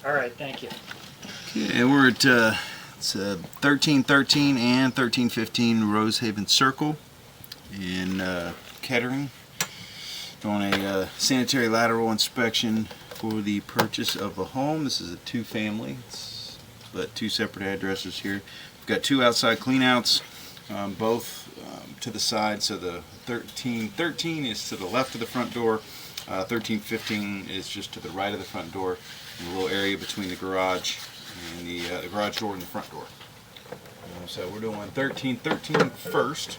All right, thank you. Okay, we're at it's 1313 and 1315 Rosehaven Circle in Kettering. Doing a sanitary lateral inspection for the purchase of a home. This is a two-family, but two separate addresses here. We've got two outside cleanouts, both to the side. So the 1313 is to the left of the front door. 1315 is just to the right of the front door, in a little area between the garage and the garage door and the front door. So we're doing 1313 first,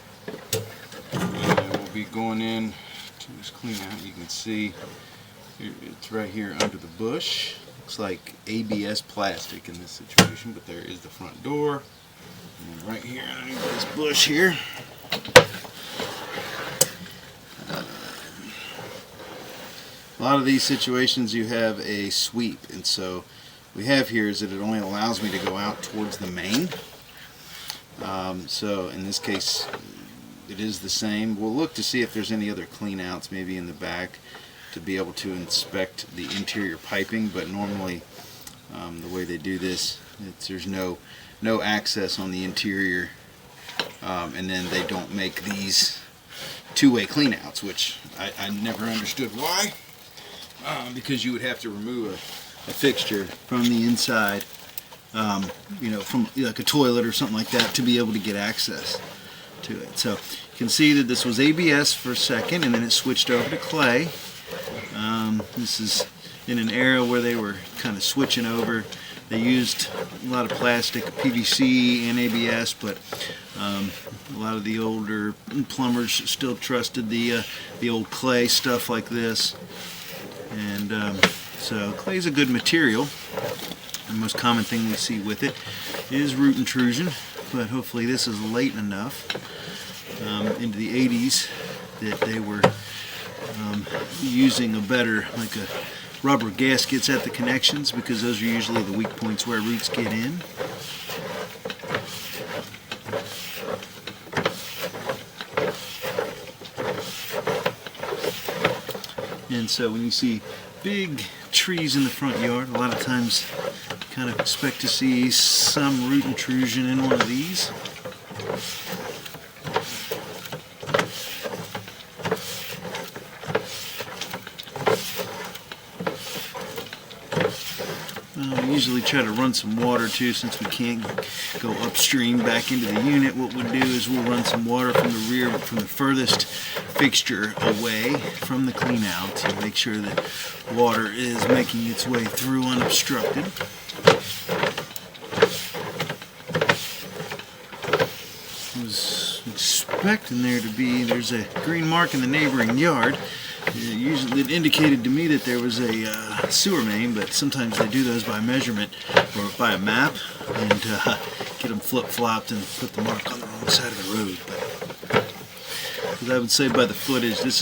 and we'll be going in to this clean out. You can see it's right here under the bush. Looks like ABS plastic in this situation, but there is the front door. And right here underneath this bush here. A lot of these situations you have a sweep, and so we have here is that it only allows me to go out towards the main. So in this case it is the same. We'll look to see if there's any other clean outs maybe in the back to be able to inspect the interior piping, but normally the way they do this, there's no access on the interior, and then they don't make these two-way clean outs, which I never understood why, because you would have to remove a fixture from the inside, you know, from like a toilet or something like that, to be able to get access to it. So you can see that this was ABS for a second, and then it switched over to clay. This is in an era where they were kind of switching over. They used a lot of plastic, PVC and ABS, but a lot of the older plumbers still trusted the old clay stuff like this. And so clay is a good material. The most common thing we see with it is root intrusion, but hopefully this is latent enough into the 80s that they were using a better, like a rubber gaskets at the connections, because those are usually the weak points where roots get in. And so when you see big trees in the front yard, a lot of times you kind of expect to see some root intrusion in one of these. I usually try to run some water too, since we can't go upstream back into the unit. What we'll do is we'll run some water from the rear, from the furthest fixture away from the clean out, to make sure that water is making its way through unobstructed. I was expecting there to be, there's a green mark in the neighboring yard. It indicated to me that there was a sewer main, but sometimes they do those by measurement or by a map, and get them flip-flopped and put the mark on the wrong side of the road. But I would say by the footage, this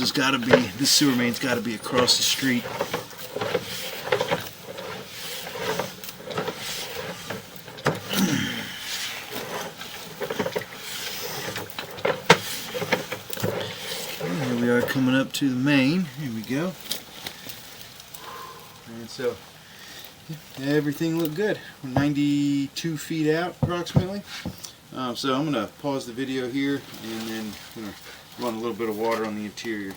sewer main's got to be across the street. We are coming up to the main. Here we go. And so everything looked good. We're 92 feet out approximately. So I'm going to pause the video here, and then I'm going to run a little bit of water on the interior.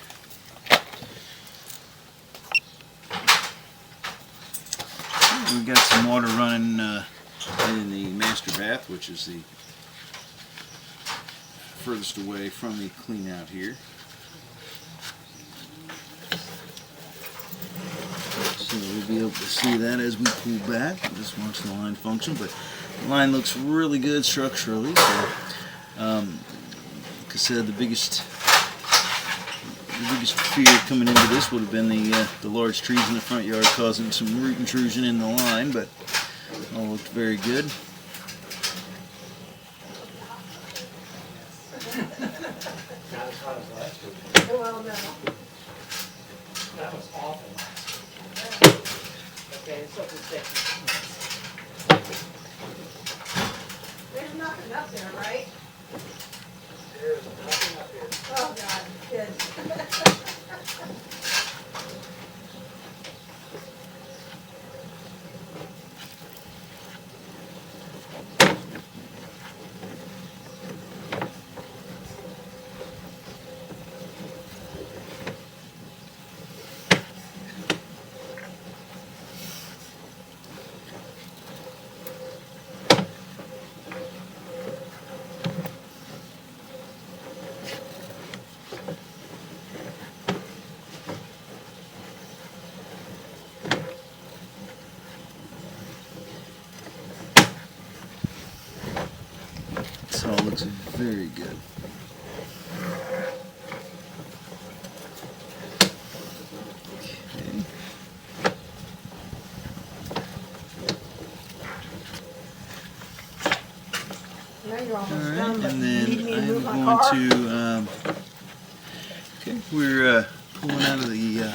We've got some water running in the master bath, which is the furthest away from the clean out here. So we'll be able to see that as we pull back. This marks the line function, but the line looks really good structurally. So, like I said, the biggest fear coming into this would have been the large trees in the front yard causing some root intrusion in the line, but it all looked very good. Not as hot as last week. Well, no. That was awful. Okay, it's up to 6. There's nothing up there, right? There's nothing up here. Oh, God, good. looks very good. Okay. Now you're almost Alright, done, but and you then need me to I'm move my going car? to, okay, we're pulling out of the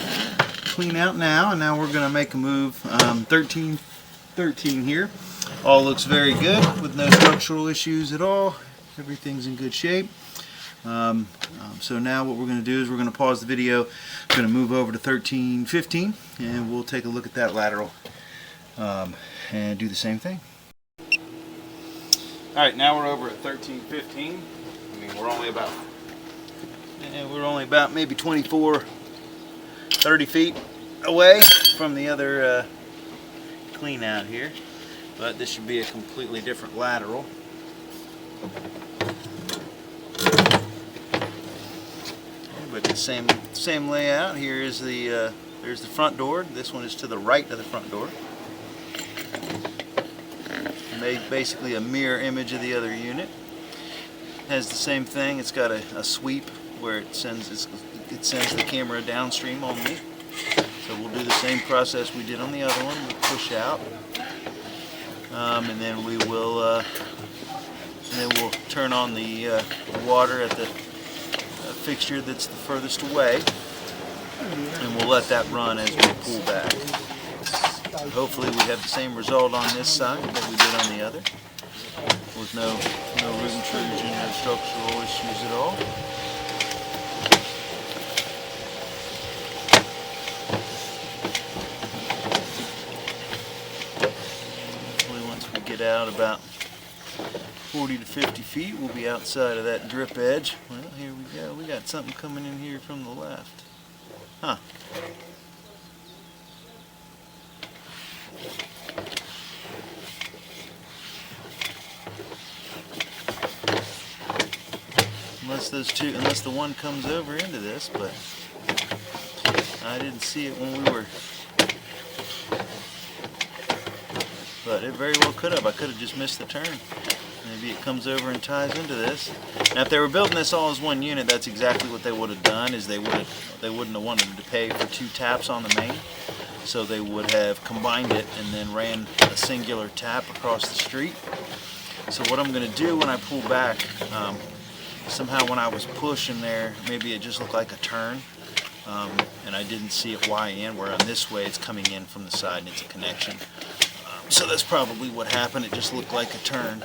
clean out now, and now we're going to make a move 13 here. All looks very good with no structural issues at all. Everything's in good shape. So now what we're going to do is we're going to pause the video. We're going to move over to 13-15, and we'll take a look at that lateral and do the same thing. Alright, now we're over at 13-15. I mean, we're only about maybe 24, 30 feet away from the other clean out here. But this should be a completely different lateral. But the same layout. Here is the there's the front door. This one is to the right of the front door. Made basically a mirror image of the other unit. Has the same thing. It's got a sweep where it sends the camera downstream only. So we'll do the same process we did on the other one. We'll push out, and then we'll turn on the water at the fixture that's the furthest away, and we'll let that run as we pull back. Hopefully we have the same result on this side that we did on the other, with no root intrusion, no structural issues at all. Hopefully once we get out about 40 to 50 feet, we'll be outside of that drip edge. Well, here we go. We got something coming in here from the left. Huh. Unless the one comes over into this, but I didn't see it when we were. But it very well could have. I could have just missed the turn. Maybe it comes over and ties into this. Now, if they were building this all as one unit, that's exactly what they would have done. Is they wouldn't have wanted to pay for 2 taps on the main, so they would have combined it and then ran a singular tap across the street. So what I'm going to do when I pull back, somehow when I was pushing there, maybe it just looked like a turn, and I didn't see it Y in, where on this way it's coming in from the side and it's a connection. So that's probably what happened. It just looked like a turn.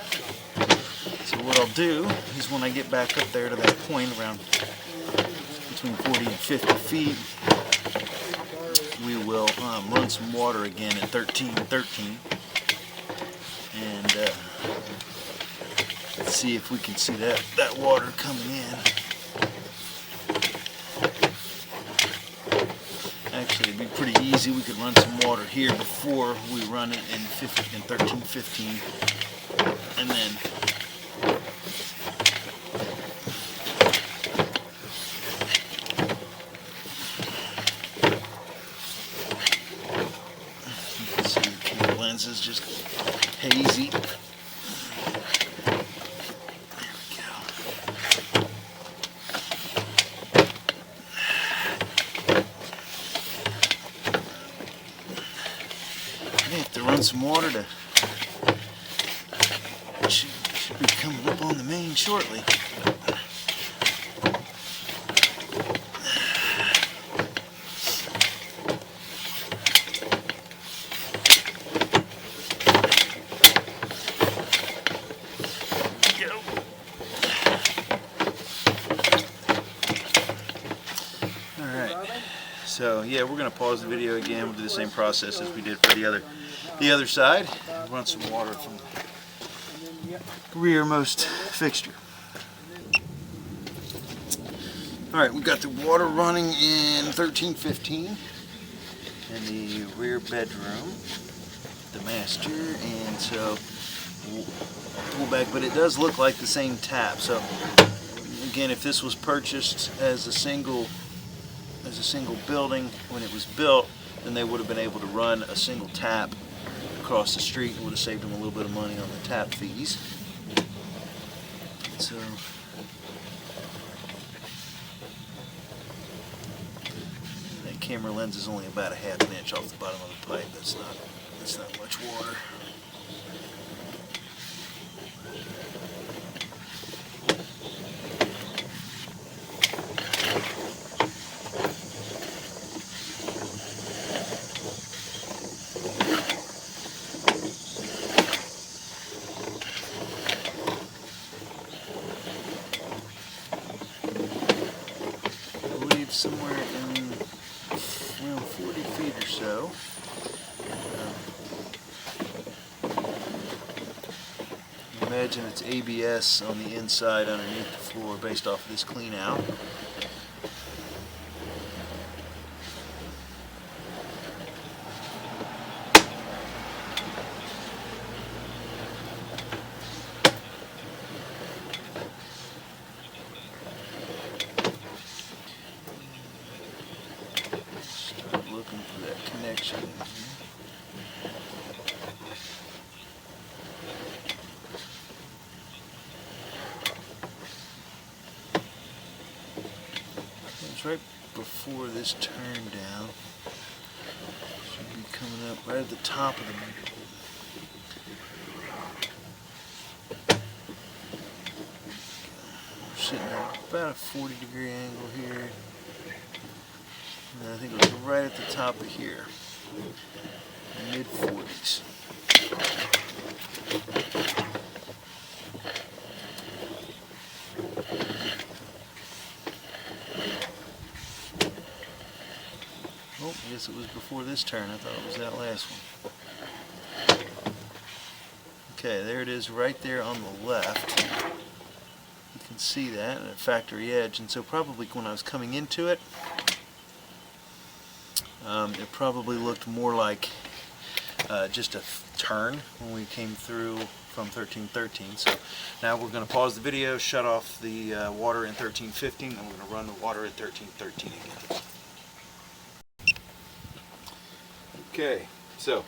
So what I'll do is when I get back up there to that point around between 40 and 50 feet, we will run some water again at 13-13 and let's see if we can see that water coming in. Actually, it'd be pretty easy. We could run some water here before we run it in 13-15, and then you can see the camera lens is just hazy. Some water should be coming up on the main shortly. Alright, so yeah, we're going to pause the video again. We'll do the same process as we did for the other side. Run some water from the rearmost fixture. Alright, we've got the water running in 13-15 in the rear bedroom, the master, and so we'll pull back, but it does look like the same tap. So again, if this was purchased as a single building when it was built, then they would have been able to run a single tap across the street. It would have saved them a little bit of money on the tap fees. So that camera lens is only about a half an inch off the bottom of the pipe. That's not much water. Somewhere in around 40 feet or so. Imagine it's ABS on the inside underneath the floor based off of this clean out. Looking for that connection in here. It's right before this turn down. Should be coming up right at the top of the We're sitting at about a 40-degree angle here. And I think it was right at the top of here, mid-40s. Oh, I guess it was before this turn. I thought it was that last one. Okay, there it is right there on the left. You can see that, and a factory edge. And so probably when I was coming into it, it probably looked more like just a turn when we came through from 1313. So now we're going to pause the video, shut off the water in 1315, and we're going to run the water at 1313 again. Okay, so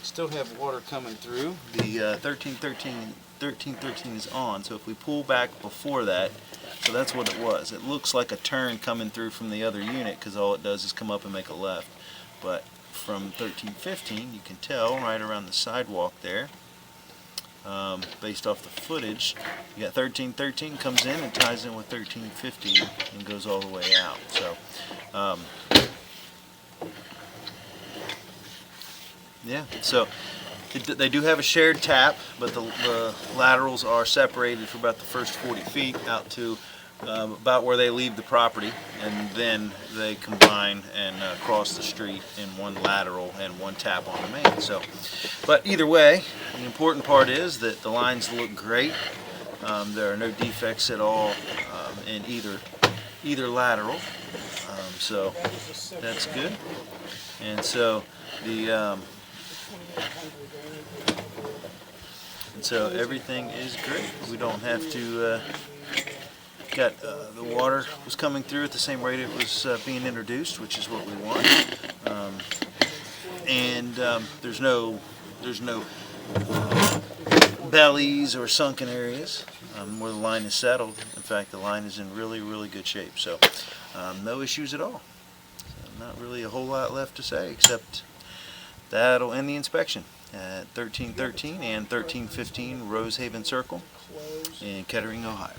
still have water coming through. The 1313 is on, so if we pull back before that, so that's what it was. It looks like a turn coming through from the other unit because all it does is come up and make a left. But from 1315, you can tell right around the sidewalk there, based off the footage, you got 1313 comes in and ties in with 1350 and goes all the way out. So, yeah, so they do have a shared tap, but the laterals are separated for about the first 40 feet out to about where they leave the property, and then they combine and cross the street in one lateral and one tap on the main. So, but either way, the important part is that the lines look great. There are no defects at all in either lateral, so that's good. And so so everything is great. We don't have to got the water was coming through at the same rate it was being introduced, which is what we want. There's no bellies or sunken areas where the line is settled. In fact, the line is in really, really good shape. So no issues at all. So not really a whole lot left to say, except that'll end the inspection at 1313 and 1315 Rosehaven Circle in Kettering, Ohio.